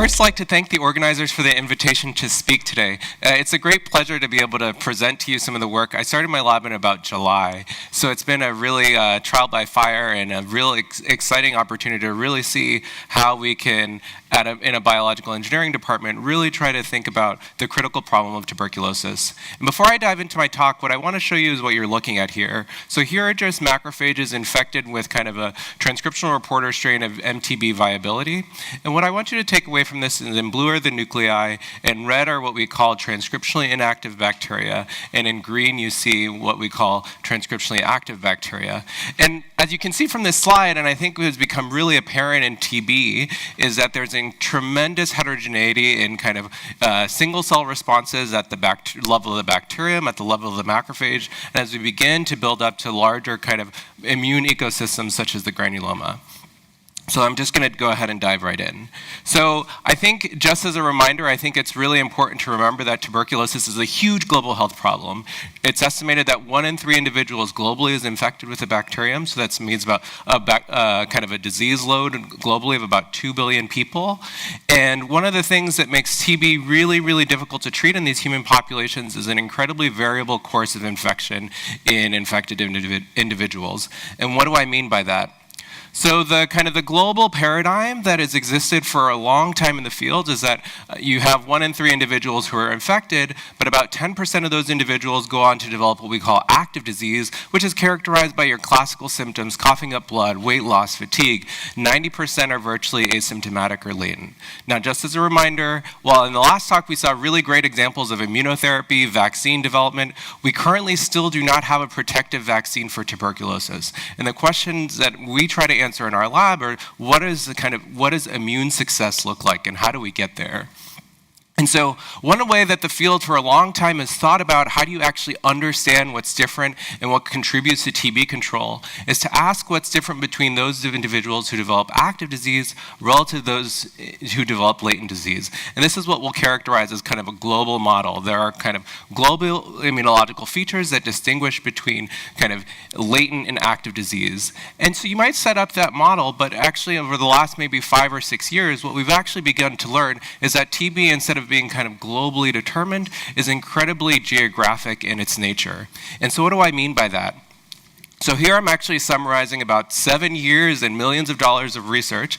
first like to thank the organizers for the invitation to speak today. It's a great pleasure to be able to present to you some of the work. I started my lab in about July, so it's been a really trial by fire and a real exciting opportunity to really see how we can, in a biological engineering department, really try to think about the critical problem of tuberculosis. And before I dive into my talk, what I want to show you is what you're looking at here. So here are just macrophages infected with kind of a transcriptional reporter strain of MTB viability. And what I want you to take away from this is in blue are the nuclei, and red are what we call transcriptionally inactive bacteria, and in green you see what we call transcriptionally active bacteria. And as you can see from this slide, and I think has become really apparent in TB, is that there's a tremendous heterogeneity in kind of single cell responses at the level of the bacterium, at the level of the macrophage, and as we begin to build up to larger kind of immune ecosystems such as the granuloma. So I'm just going to go ahead and dive right in. So I think, just as a reminder, I think it's really important to remember that tuberculosis is a huge global health problem. It's estimated that 1 in 3 individuals globally is infected with the bacterium, so that means about kind of a disease load globally of about 2 billion people. And one of the things that makes TB really, really difficult to treat in these human populations is an incredibly variable course of infection in infected individuals. And what do I mean by that? So the kind of the global paradigm that has existed for a long time in the field is that you have 1 in 3 individuals who are infected, but about 10% of those individuals go on to develop what we call active disease, which is characterized by your classical symptoms, coughing up blood, weight loss, fatigue. 90% are virtually asymptomatic or latent. Now, just as a reminder, while in the last talk we saw really great examples of immunotherapy, vaccine development, we currently still do not have a protective vaccine for tuberculosis. And the questions that we try to answer in our lab are what does immune success look like and how do we get there? And so one way that the field for a long time has thought about how do you actually understand what's different and what contributes to TB control is to ask what's different between those individuals who develop active disease relative to those who develop latent disease. And this is what we'll characterize as kind of a global model. There are kind of global immunological features that distinguish between kind of latent and active disease. And so you might set up that model, but actually over the last maybe 5 or 6 years, what we've actually begun to learn is that TB, instead of being kind of globally determined, is incredibly geographic in its nature. And so what do I mean by that? So here I'm actually summarizing about 7 years and millions of dollars of research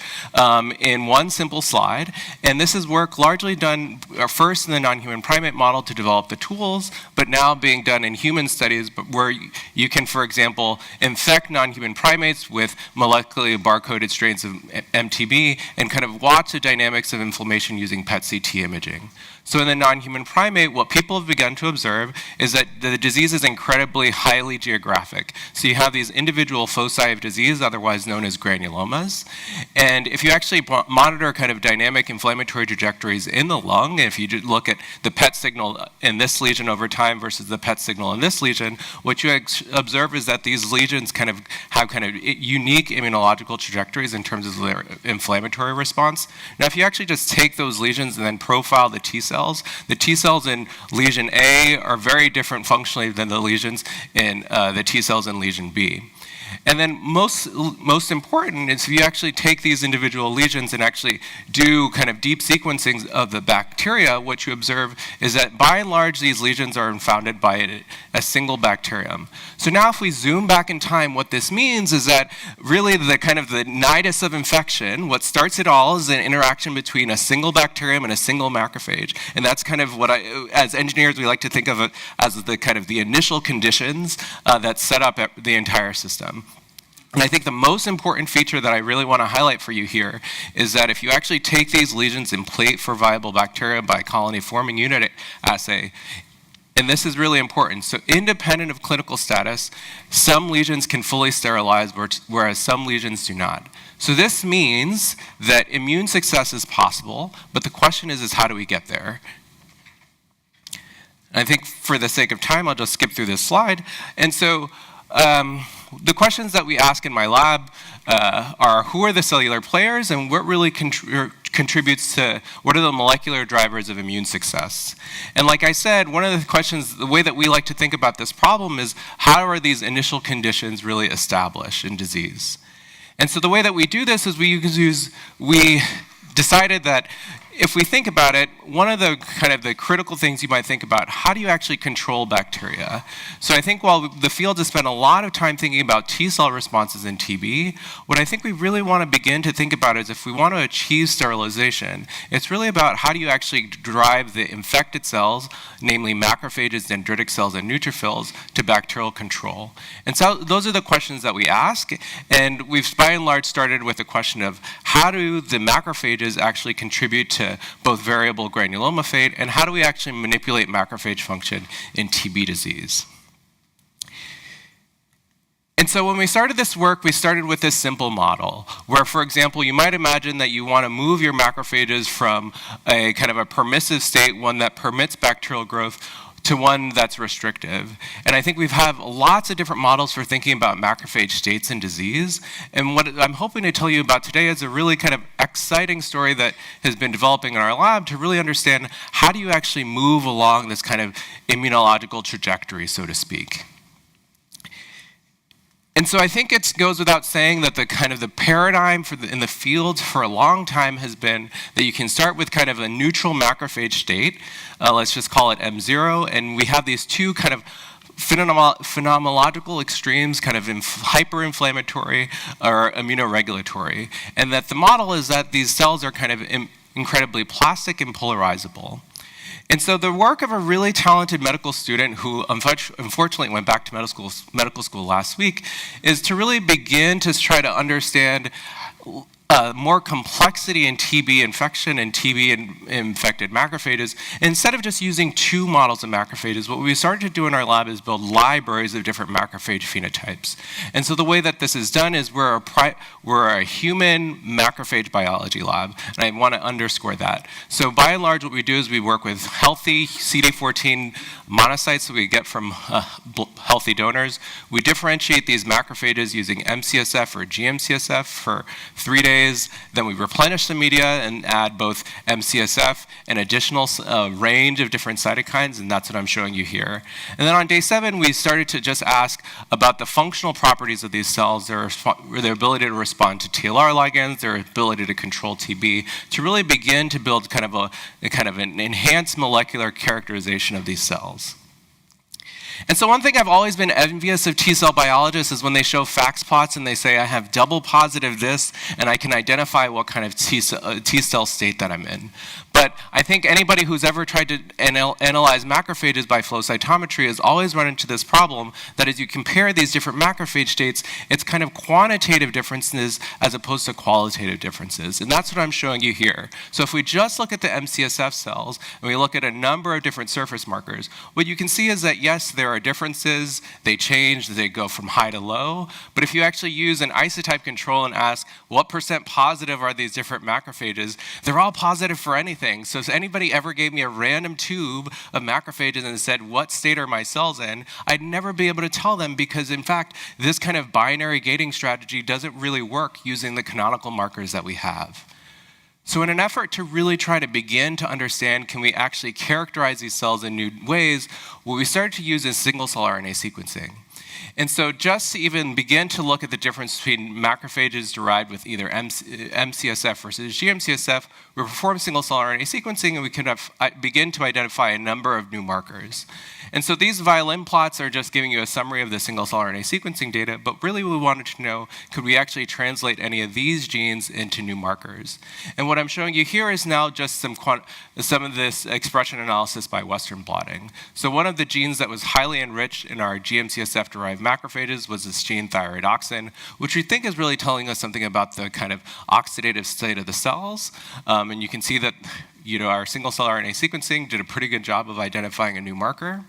in one simple slide. And this is work largely done first in the non-human primate model to develop the tools, but now being done in human studies where you can, for example, infect non-human primates with molecularly barcoded strains of MTB and kind of watch the dynamics of inflammation using PET-CT imaging. So in the non-human primate, what people have begun to observe is that the disease is incredibly highly geographic. So you have these individual foci of disease, otherwise known as granulomas. And if you actually monitor kind of dynamic inflammatory trajectories in the lung, if you look at the PET signal in this lesion over time versus the PET signal in this lesion, what you observe is that these lesions kind of have kind of unique immunological trajectories in terms of their inflammatory response. Now, if you actually just take those lesions and then profile the T cells in lesion A are very different functionally than the lesions in the T cells in lesion B. And then most important is if you actually take these individual lesions and actually do kind of deep sequencing of the bacteria, what you observe is that by and large these lesions are founded by a single bacterium. So now if we zoom back in time, what this means is that really the kind of the nidus of infection, what starts it all is an interaction between a single bacterium and a single macrophage. And that's kind of what as engineers, we like to think of it as the kind of the initial conditions that set up the entire system. And I think the most important feature that I really want to highlight for you here is that if you actually take these lesions and plate for viable bacteria by colony forming unit assay, and this is really important, so independent of clinical status, some lesions can fully sterilize, whereas some lesions do not. So this means that immune success is possible, but the question is how do we get there? And I think for the sake of time, I'll just skip through this slide. And so the questions that we ask in my lab are who are the cellular players and what really contributes to what are the molecular drivers of immune success. And like I said, one of the questions, the way that we like to think about this problem is how are these initial conditions really established in disease? And so the way that we do this is we decided that if we think about it, one of the kind of the critical things you might think about, how do you actually control bacteria? So I think while the field has spent a lot of time thinking about T-cell responses in TB, what I think we really want to begin to think about is if we want to achieve sterilization, it's really about how do you actually drive the infected cells, namely macrophages, dendritic cells, and neutrophils, to bacterial control. And so those are the questions that we ask, and we've by and large started with the question of how do the macrophages actually contribute to both variable granuloma fate, and how do we actually manipulate macrophage function in TB disease? And so when we started this work, we started with this simple model where, for example, you might imagine that you want to move your macrophages from a kind of a permissive state, one that permits bacterial growth, to one that's restrictive. And I think we have lots of different models for thinking about macrophage states in disease. And what I'm hoping to tell you about today is a really kind of exciting story that has been developing in our lab to really understand how do you actually move along this kind of immunological trajectory, so to speak. And so I think it goes without saying that the kind of the paradigm in the field for a long time has been that you can start with kind of a neutral macrophage state, let's just call it M0, and we have these two kind of phenomenological extremes, kind of hyper-inflammatory or immunoregulatory, and that the model is that these cells are kind of incredibly plastic and polarizable. And so the work of a really talented medical student who unfortunately went back to medical school last week is to really begin to try to understand more complexity in TB infection and TB infected macrophages. Instead of just using two models of macrophages, what we started to do in our lab is build libraries of different macrophage phenotypes. And so the way that this is done is we're a human macrophage biology lab, and I want to underscore that. So by and large, what we do is we work with healthy CD14 monocytes that we get from healthy donors. We differentiate these macrophages using M-CSF or GM-CSF for 3 days. Then we replenish the media and add both M-CSF and additional range of different cytokines, and that's what I'm showing you here. And then on day 7, we started to just ask about the functional properties of these cells, their ability to respond to TLR ligands, their ability to control TB, to really begin to build kind of an enhanced molecular characterization of these cells. And so one thing I've always been envious of T-cell biologists is when they show FACS plots and they say, I have double positive this, and I can identify what kind of T-cell state that I'm in. But I think anybody who's ever tried to analyze macrophages by flow cytometry has always run into this problem that as you compare these different macrophage states, it's kind of quantitative differences as opposed to qualitative differences. And that's what I'm showing you here. So if we just look at the M-CSF cells and we look at a number of different surface markers, what you can see is that yes, there are differences, they change, they go from high to low, but if you actually use an isotype control and ask what % positive are these different macrophages, they're all positive for anything. So if anybody ever gave me a random tube of macrophages and said, what state are my cells in, I'd never be able to tell them because, in fact, this kind of binary gating strategy doesn't really work using the canonical markers that we have. So in an effort to really try to begin to understand, can we actually characterize these cells in new ways, what we started to use is single-cell RNA sequencing. And so just to even begin to look at the difference between macrophages derived with either M-CSF versus GM-CSF, we perform single-cell RNA sequencing and we can begin to identify a number of new markers. And so these violin plots are just giving you a summary of the single-cell RNA sequencing data, but really we wanted to know, could we actually translate any of these genes into new markers? And what I'm showing you here is now just some of this expression analysis by Western blotting. So one of the genes that was highly enriched in our GM-CSF-derived macrophages was this gene thyroidoxin, which we think is really telling us something about the kind of oxidative state of the cells. And you can see that our single-cell RNA sequencing did a pretty good job of identifying a new marker.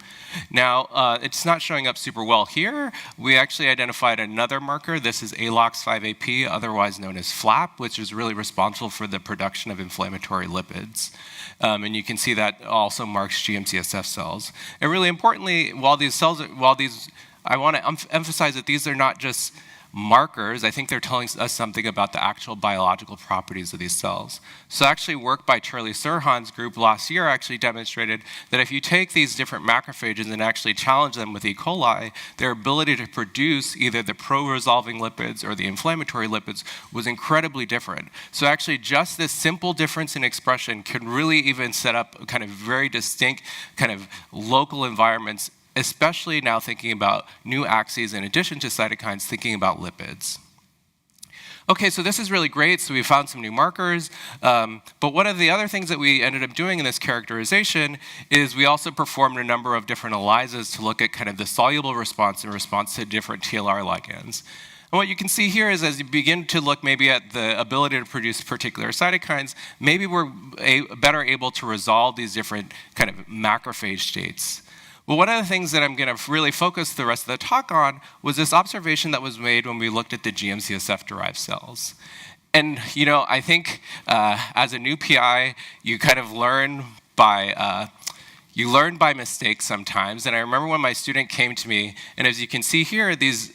Now, it's not showing up super well here. We actually identified another marker. This is ALOX5AP, otherwise known as FLAP, which is really responsible for the production of inflammatory lipids. And you can see that also marks GM-CSF cells. And really importantly, I want to emphasize that these are not just markers, I think they're telling us something about the actual biological properties of these cells. So actually work by Charlie Sirhan's group last year actually demonstrated that if you take these different macrophages and actually challenge them with E. coli, their ability to produce either the pro-resolving lipids or the inflammatory lipids was incredibly different. So actually just this simple difference in expression can really even set up kind of very distinct kind of local environments, especially now thinking about new axes in addition to cytokines, thinking about lipids. Okay, so this is really great. So we found some new markers. But one of the other things that we ended up doing in this characterization is we also performed a number of different ELISAs to look at kind of the soluble response in response to different TLR ligands. And what you can see here is as you begin to look maybe at the ability to produce particular cytokines, maybe we're better able to resolve these different kind of macrophage states. Well, one of the things that I'm going to really focus the rest of the talk on was this observation that was made when we looked at the GM-CSF-derived cells. And, you know, I think as a new PI, you kind of learn by mistake sometimes. And I remember when my student came to me, and as you can see here, these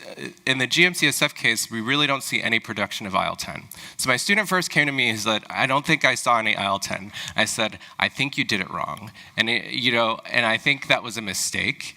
in the GM-CSF case, we really don't see any production of IL-10. So my student first came to me and said, I don't think I saw any IL-10. I said, I think you did it wrong. And, and I think that was a mistake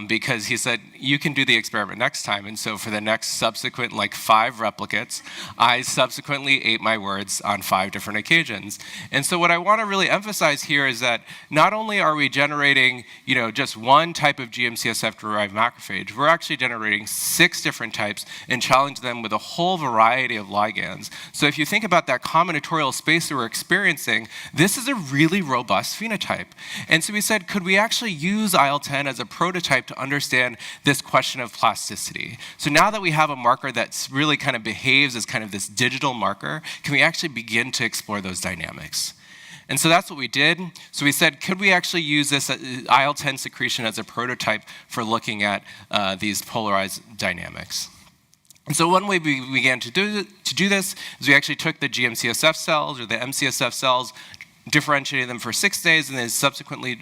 because he said, you can do the experiment next time. And so for the next subsequent 5 replicates, I subsequently ate my words on 5 different occasions. And so what I want to really emphasize here is that not only are we generating, just one type of GM-CSF-derived macrophage, we're actually generating 6 different types and challenge them with a whole variety of ligands. So if you think about that combinatorial space that we're experiencing, this is a really robust phenotype. And so we said, could we actually use IL-10 as a prototype to understand this question of plasticity? So now that we have a marker that really kind of behaves as kind of this digital marker, can we actually begin to explore those dynamics? And so that's what we did. So we said, could we actually use this IL-10 secretion as a prototype for looking at these polarized dynamics? And so one way we began to do this is we actually took the GM-CSF cells or the M-CSF cells, differentiated them for 6 days, and then subsequently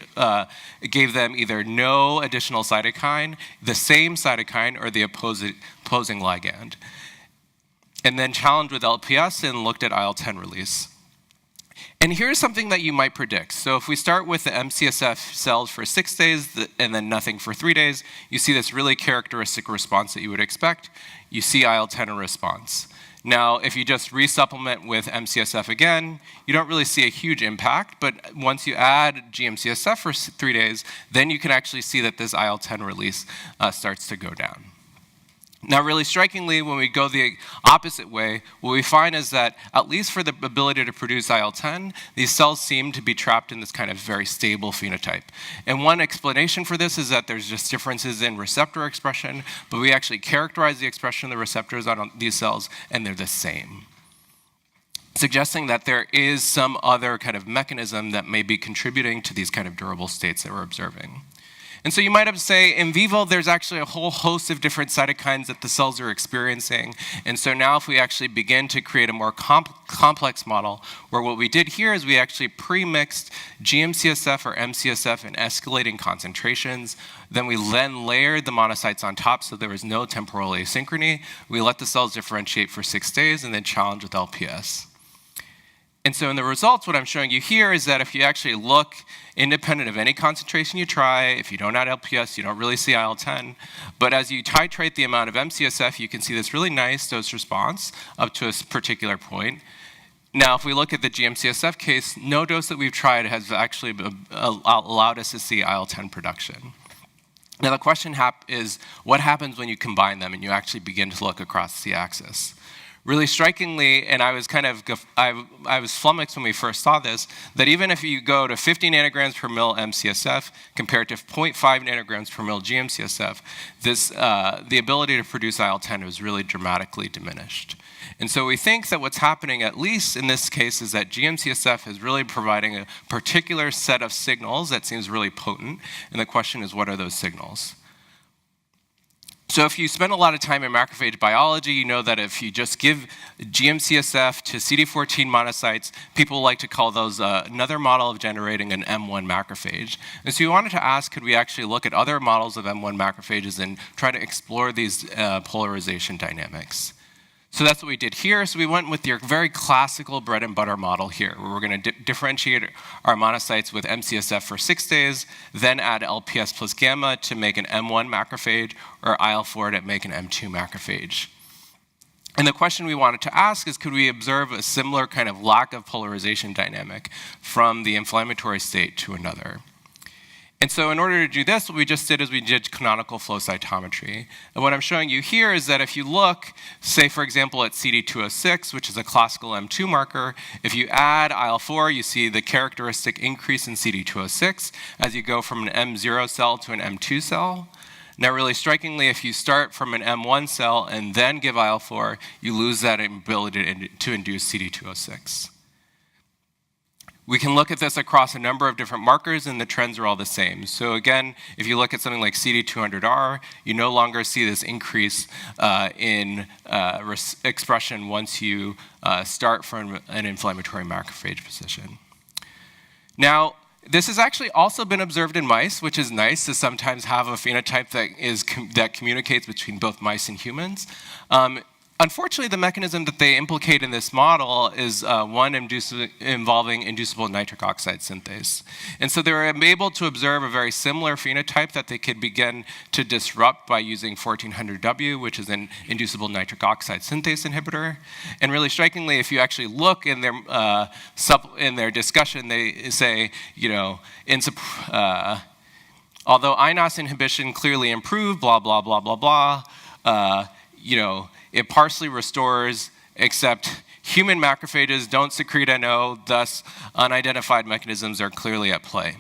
gave them either no additional cytokine, the same cytokine, or the opposing ligand. And then challenged with LPS and looked at IL-10 release. And here's something that you might predict. So if we start with the M-CSF cells for 6 days and then nothing for 3 days, you see this really characteristic response that you would expect. You see IL-10 in response. Now, if you just resupplement with M-CSF again, you don't really see a huge impact, but once you add GM-CSF for 3 days, then you can actually see that this IL-10 release starts to go down. Now, really strikingly, when we go the opposite way, what we find is that, at least for the ability to produce IL-10, these cells seem to be trapped in this kind of very stable phenotype. And one explanation for this is that there's just differences in receptor expression, but we actually characterize the expression of the receptors on these cells, and they're the same, suggesting that there is some other kind of mechanism that may be contributing to these kind of durable states that we're observing. And so you might have to say, in vivo, there's actually a whole host of different cytokines that the cells are experiencing. And so now if we actually begin to create a more complex model, where what we did here is we actually pre-mixed GM-CSF or M-CSF in escalating concentrations. Then we layered the monocytes on top so there was no temporal asynchrony. We let the cells differentiate for 6 days and then challenge with LPS. And so in the results, what I'm showing you here is that if you actually look independent of any concentration you try, if you don't add LPS, you don't really see IL-10. But as you titrate the amount of M-CSF, you can see this really nice dose response up to a particular point. Now, if we look at the GM-CSF case, no dose that we've tried has actually allowed us to see IL-10 production. Now, the question is, what happens when you combine them and you actually begin to look across the axis? Really strikingly, and I was flummoxed when we first saw this, that even if you go to 50 nanograms per mil M-CSF compared to 0.5 nanograms per mil GM-CSF, the ability to produce IL-10 was really dramatically diminished. And so we think that what's happening, at least in this case, is that GM-CSF is really providing a particular set of signals that seems really potent, and the question is, what are those signals? So if you spend a lot of time in macrophage biology, you know that if you just give GM-CSF to CD14 monocytes, people like to call those another model of generating an M1 macrophage. And so we wanted to ask, could we actually look at other models of M1 macrophages and try to explore these polarization dynamics? So that's what we did here. So we went with your very classical bread and butter model here, where we're going to differentiate our monocytes with M-CSF for 6 days, then add LPS plus gamma to make an M1 macrophage, or IL-4 to make an M2 macrophage. And the question we wanted to ask is, could we observe a similar kind of lack of polarization dynamic from the inflammatory state to another? And so in order to do this, what we just did is we did canonical flow cytometry. And what I'm showing you here is that if you look, say, for example, at CD206, which is a classical M2 marker, if you add IL-4, you see the characteristic increase in CD206 as you go from an M0 cell to an M2 cell. Now, really strikingly, if you start from an M1 cell and then give IL-4, you lose that ability to induce CD206. We can look at this across a number of different markers, and the trends are all the same. So again, if you look at something like CD200R, you no longer see this increase in expression once you start from an inflammatory macrophage position. Now, this has actually also been observed in mice, which is nice to sometimes have a phenotype that communicates between both mice and humans. Unfortunately, the mechanism that they implicate in this model is one involving inducible nitric oxide synthase. And so they were able to observe a very similar phenotype that they could begin to disrupt by using 1400W, which is an inducible nitric oxide synthase inhibitor. And really strikingly, if you actually look in their discussion, they say, you know, although INOS inhibition clearly improved, blah, blah, blah, blah, blah, you know, it partially restores, except human macrophages don't secrete NO, thus unidentified mechanisms are clearly at play.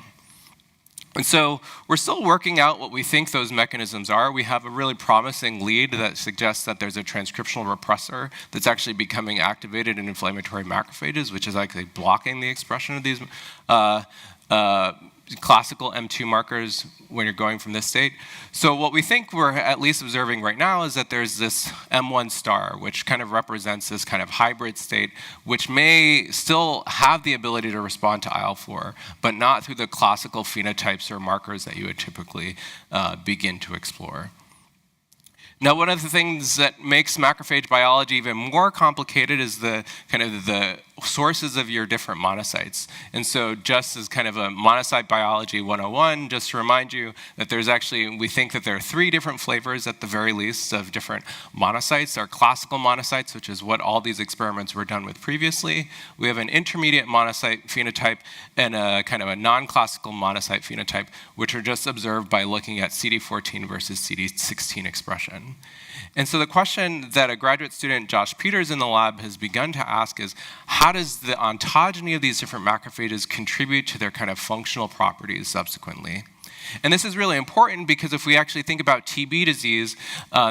And so we're still working out what we think those mechanisms are. We have a really promising lead that suggests that there's a transcriptional repressor that's actually becoming activated in inflammatory macrophages, which is actually blocking the expression of these classical M2 markers when you're going from this state. So what we think we're at least observing right now is that there's this M1 star, which kind of represents this kind of hybrid state, which may still have the ability to respond to IL-4, but not through the classical phenotypes or markers that you would typically begin to explore. Now, one of the things that makes macrophage biology even more complicated is the kind of the sources of your different monocytes. And so just as kind of a monocyte biology 101, just to remind you that there's actually, we think that there are 3 different flavors at the very least of different monocytes. Our classical monocytes, which is what all these experiments were done with previously. We have an intermediate monocyte phenotype and a kind of a non-classical monocyte phenotype, which are just observed by looking at CD14 versus CD16 expression. And so the question that a graduate student, Josh Peters, in the lab has begun to ask is, how does the ontogeny of these different macrophages contribute to their kind of functional properties subsequently? And this is really important because if we actually think about TB disease,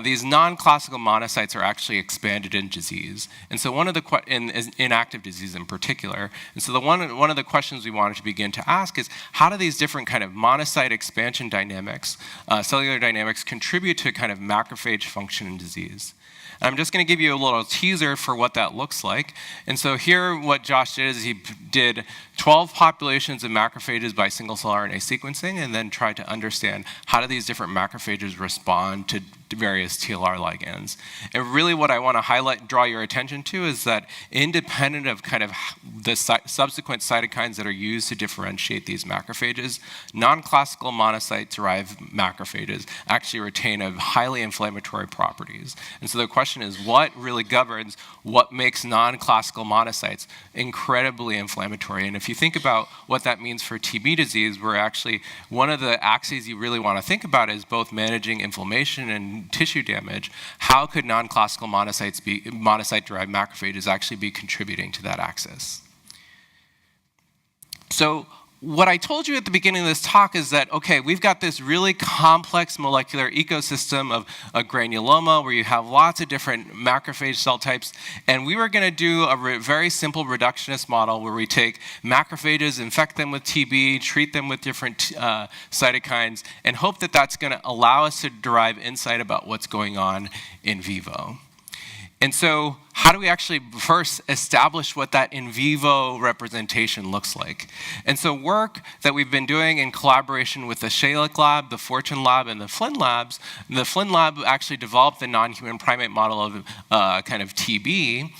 these non-classical monocytes are actually expanded in disease. And so one of the, in active disease in particular, and so one of the questions we wanted to begin to ask is, how do these different kind of monocyte expansion dynamics, cellular dynamics, contribute to kind of macrophage function in disease? And I'm just going to give you a little teaser for what that looks like. And so here what Josh did is he did 12 populations of macrophages by single-cell RNA sequencing and then tried to understand how do these different macrophages respond to various TLR ligands. And really what I want to highlight, draw your attention to is that independent of kind of the subsequent cytokines that are used to differentiate these macrophages, non-classical monocyte-derived macrophages actually retain a highly inflammatory properties. And so the question is, what really governs what makes non-classical monocytes incredibly inflammatory? And if you think about what that means for TB disease, we're actually, one of the axes you really want to think about is both managing inflammation and tissue damage. How could non-classical monocyte-derived macrophages actually be contributing to that axis? So what I told you at the beginning of this talk is that, okay, we've got this really complex molecular ecosystem of a granuloma where you have lots of different macrophage cell types, and we were going to do a very simple reductionist model where we take macrophages, infect them with TB, treat them with different cytokines, and hope that that's going to allow us to derive insight about what's going on in vivo. And so how do we actually first establish what that in vivo representation looks like? And so work that we've been doing in collaboration with the Shalick Lab, the Fortune Lab, and the Flynn Labs, the Flynn Lab actually developed the non-human primate model of kind of TB,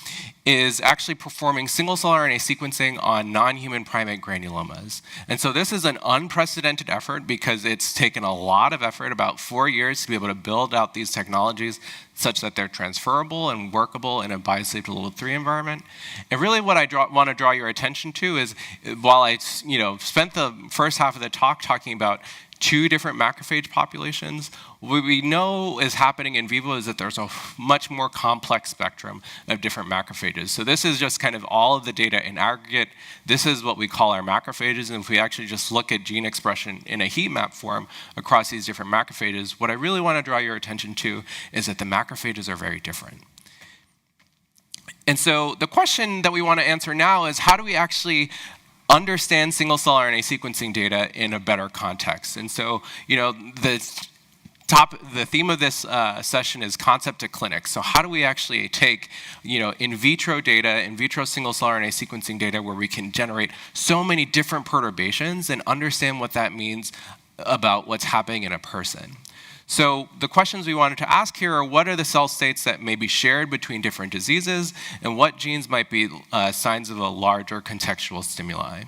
is actually performing single-cell RNA sequencing on non-human primate granulomas. And so this is an unprecedented effort because it's taken a lot of effort, about 4 years, to be able to build out these technologies such that they're transferable and workable in a biosafe level 3 environment. And really what I want to draw your attention to is, while I spent the first half of the talk talking about 2 different macrophage populations, what we know is happening in vivo is that there's a much more complex spectrum of different macrophages. So this is just kind of all of the data in aggregate. This is what we call our macrophages, and if we actually just look at gene expression in a heat map form across these different macrophages, what I really want to draw your attention to is that the macrophages are very different. And so the question that we want to answer now is, how do we actually understand single-cell RNA sequencing data in a better context? And so, the theme of this session is concept to clinic. So how do we actually take, in vitro data, in vitro single-cell RNA sequencing data, where we can generate so many different perturbations and understand what that means about what's happening in a person? So the questions we wanted to ask here are, what are the cell states that may be shared between different diseases, and what genes might be signs of a larger contextual stimuli?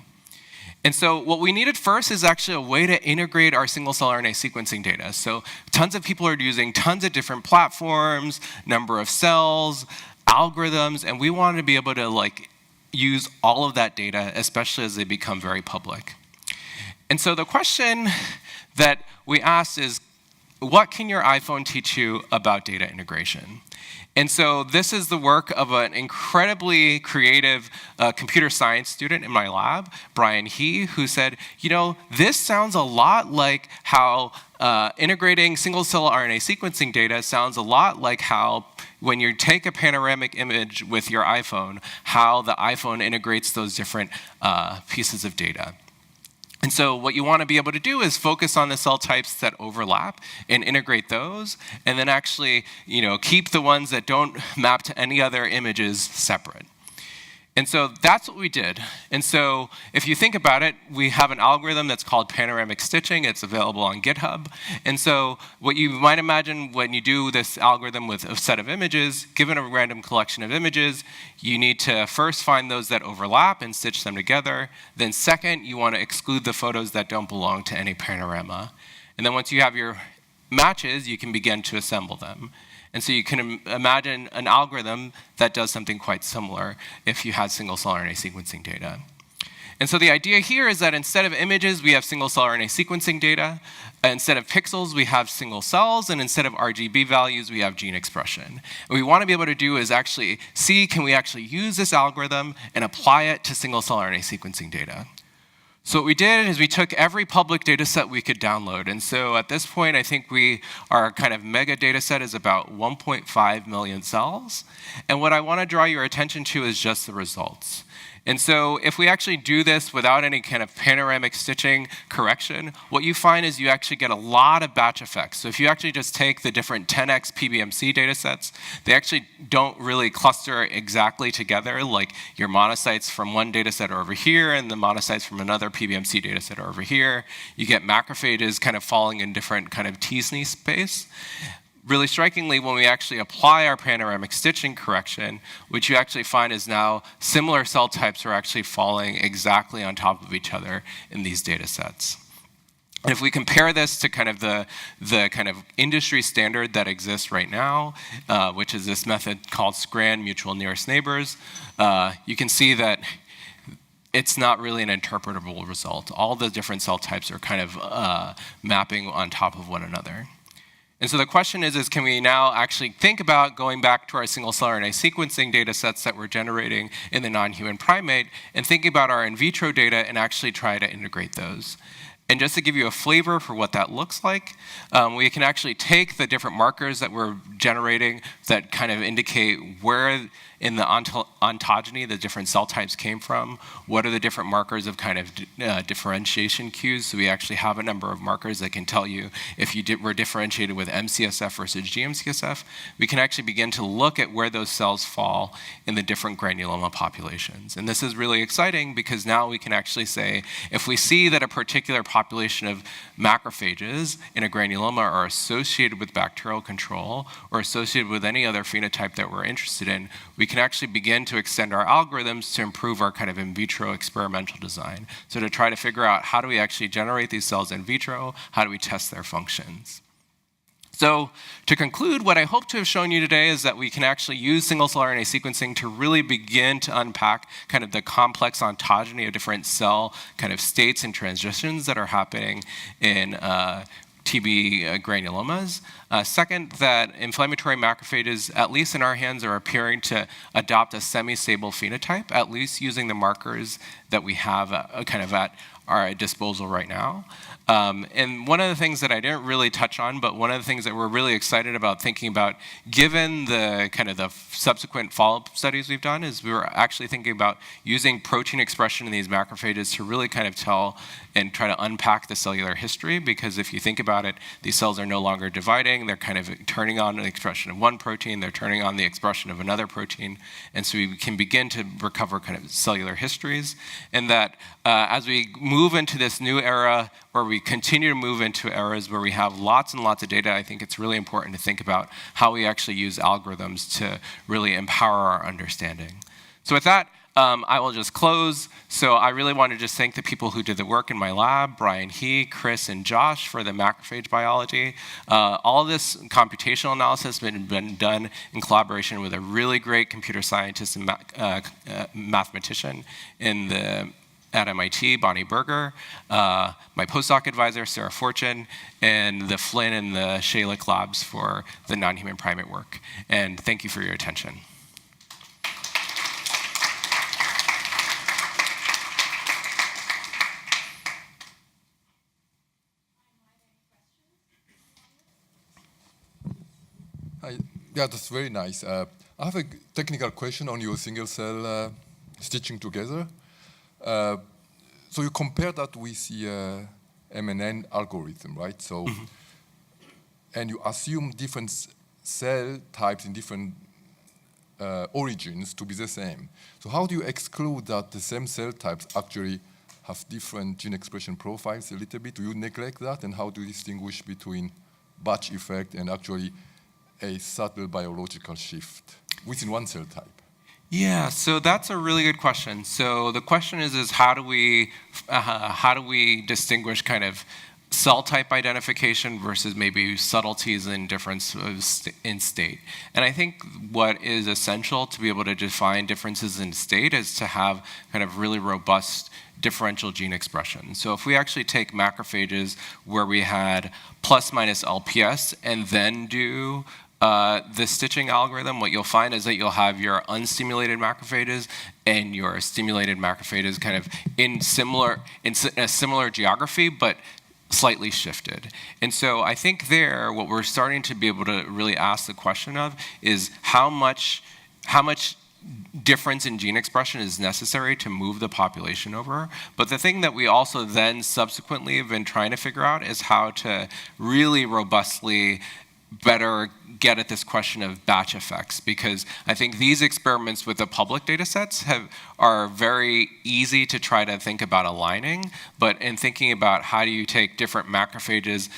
And so what we needed first is actually a way to integrate our single-cell RNA sequencing data. So tons of people are using tons of different platforms, number of cells, algorithms, and we wanted to be able to use all of that data, especially as they become very public. And so the question that we asked is, what can your iPhone teach you about data integration? And so this is the work of an incredibly creative computer science student in my lab, Bryan He, who said, this sounds a lot like how integrating single-cell RNA sequencing data sounds a lot like how when you take a panoramic image with your iPhone, how the iPhone integrates those different pieces of data. And so what you want to be able to do is focus on the cell types that overlap and integrate those, and then actually, keep the ones that don't map to any other images separate. And so that's what we did. And so if you think about it, we have an algorithm that's called panoramic stitching. It's available on GitHub. And so what you might imagine when you do this algorithm with a set of images, given a random collection of images, you need to first find those that overlap and stitch them together. Then second, you want to exclude the photos that don't belong to any panorama. And then once you have your matches, you can begin to assemble them. And so you can imagine an algorithm that does something quite similar if you had single-cell RNA sequencing data. And so the idea here is that instead of images, we have single-cell RNA sequencing data. Instead of pixels, we have single cells. And instead of RGB values, we have gene expression. What we want to be able to do is actually see, can we actually use this algorithm and apply it to single-cell RNA sequencing data? So what we did is we took every public data set we could download. And so at this point, I think our kind of mega data set is about 1.5 million cells. And what I want to draw your attention to is just the results. And so if we actually do this without any kind of panoramic stitching correction, what you find is you actually get a lot of batch effects. So if you actually just take the different 10x PBMC data sets, they actually don't really cluster exactly together, like your monocytes from one data set are over here and the monocytes from another PBMC data set are over here. You get macrophages kind of falling in different kind of t-SNE space. Really strikingly, when we actually apply our panoramic stitching correction, what you actually find is now similar cell types are actually falling exactly on top of each other in these data sets. And if we compare this to kind of the kind of industry standard that exists right now, which is this method called ScRAN, mutual nearest neighbors, you can see that it's not really an interpretable result. All the different cell types are kind of mapping on top of one another. And so the question is can we now actually think about going back to our single-cell RNA sequencing data sets that we're generating in the non-human primate and thinking about our in vitro data and actually try to integrate those. And just to give you a flavor for what that looks like, we can actually take the different markers that we're generating that kind of indicate where in the ontogeny the different cell types came from, what are the different markers of kind of differentiation cues. So we actually have a number of markers that can tell you if you were differentiated with M-CSF versus GM-CSF. We can actually begin to look at where those cells fall in the different granuloma populations. And this is really exciting because now we can actually say, if we see that a particular population of macrophages in a granuloma are associated with bacterial control or associated with any other phenotype that we're interested in, we can actually begin to extend our algorithms to improve our kind of in vitro experimental design. So to try to figure out how do we actually generate these cells in vitro, how do we test their functions. So to conclude, what I hope to have shown you today is that we can actually use single-cell RNA sequencing to really begin to unpack kind of the complex ontogeny of different cell kind of states and transitions that are happening in TB granulomas. Second, that inflammatory macrophages, at least in our hands, are appearing to adopt a semi-stable phenotype, at least using the markers that we have kind of at our disposal right now. And one of the things that I didn't really touch on, but one of the things that we're really excited about thinking about, given the kind of the subsequent follow-up studies we've done, is we were actually thinking about using protein expression in these macrophages to really kind of tell and try to unpack the cellular history, because if you think about it, these cells are no longer dividing, they're kind of turning on the expression of one protein, they're turning on the expression of another protein, and so we can begin to recover kind of cellular histories, and that as we move into this new era, or we continue to move into eras where we have lots and lots of data, I think it's really important to think about how we actually use algorithms to really empower our understanding. So with that, I will just close. So I really want to just thank the people who did the work in my lab, Brian He, Chris, and Josh for the macrophage biology. All of this computational analysis has been done in collaboration with a really great computer scientist and mathematician at MIT, Bonnie Berger, my postdoc advisor, Sarah Fortune, and the Flynn and the Shalick labs for the non-human primate work. And thank you for your attention. Yeah, that's very nice. I have a technical question on your single-cell stitching together. So you compare that with the MNN algorithm, right? So, and you assume different cell types in different origins to be the same. So how do you exclude that the same cell types actually have different gene expression profiles a little bit? Do you neglect that? And how do you distinguish between batch effect and actually a subtle biological shift within one cell type? Yeah, so that's a really good question. So the question is how do we distinguish kind of cell type identification versus maybe subtleties and difference in state? And I think what is essential to be able to define differences in state is to have kind of really robust differential gene expression. So if we actually take macrophages where we had plus minus LPS and then do the stitching algorithm, what you'll find is that you'll have your unstimulated macrophages and your stimulated macrophages kind of in a similar geography, but slightly shifted. And so I think there, what we're starting to be able to really ask the question of is how much difference in gene expression is necessary to move the population over. But the thing that we also then subsequently have been trying to figure out is how to really robustly better get at this question of batch effects, because I think these experiments with the public data sets are very easy to try to think about aligning, but in thinking about how do you take different macrophages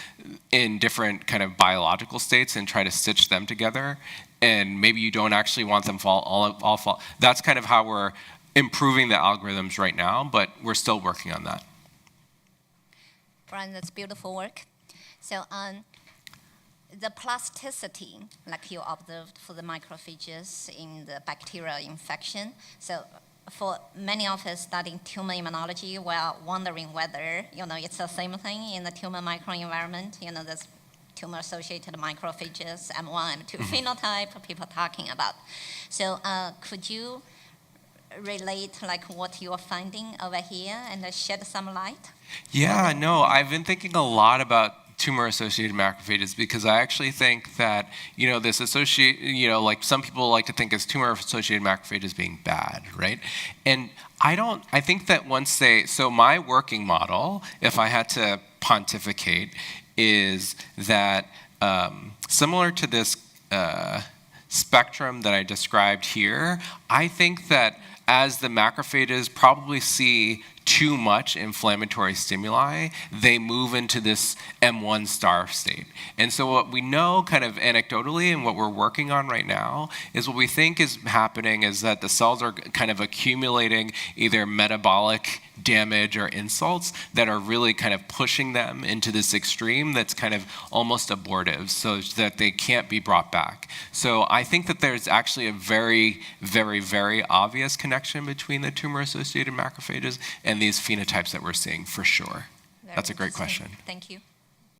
in different kind of biological states and try to stitch them together, and maybe you don't actually want them all fall. That's kind of how we're improving the algorithms right now, but we're still working on that. Bryan, that's beautiful work. So the plasticity, like you observed for the macrophages in the bacterial infection. So for many of us studying tumor immunology, we are wondering whether, it's the same thing in the tumor microenvironment. There's tumor-associated macrophages, M1, M2 phenotype people talking about. So could you relate like what you are finding over here and shed some light? Yeah, no, I've been thinking a lot about tumor-associated macrophages because I actually think that, this like some people like to think as tumor-associated macrophages being bad, right? And I think that so my working model, if I had to pontificate, is that similar to this spectrum that I described here, I think that as the macrophages probably see too much inflammatory stimuli, they move into this M1 star state. And so what we know kind of anecdotally and what we're working on right now is what we think is happening is that the cells are kind of accumulating either metabolic damage or insults that are really kind of pushing them into this extreme that's kind of almost abortive so that they can't be brought back. So I think that there's actually a very, very, very obvious connection between the tumor-associated macrophages and these phenotypes that we're seeing for sure. Very That's a great question. Thank you.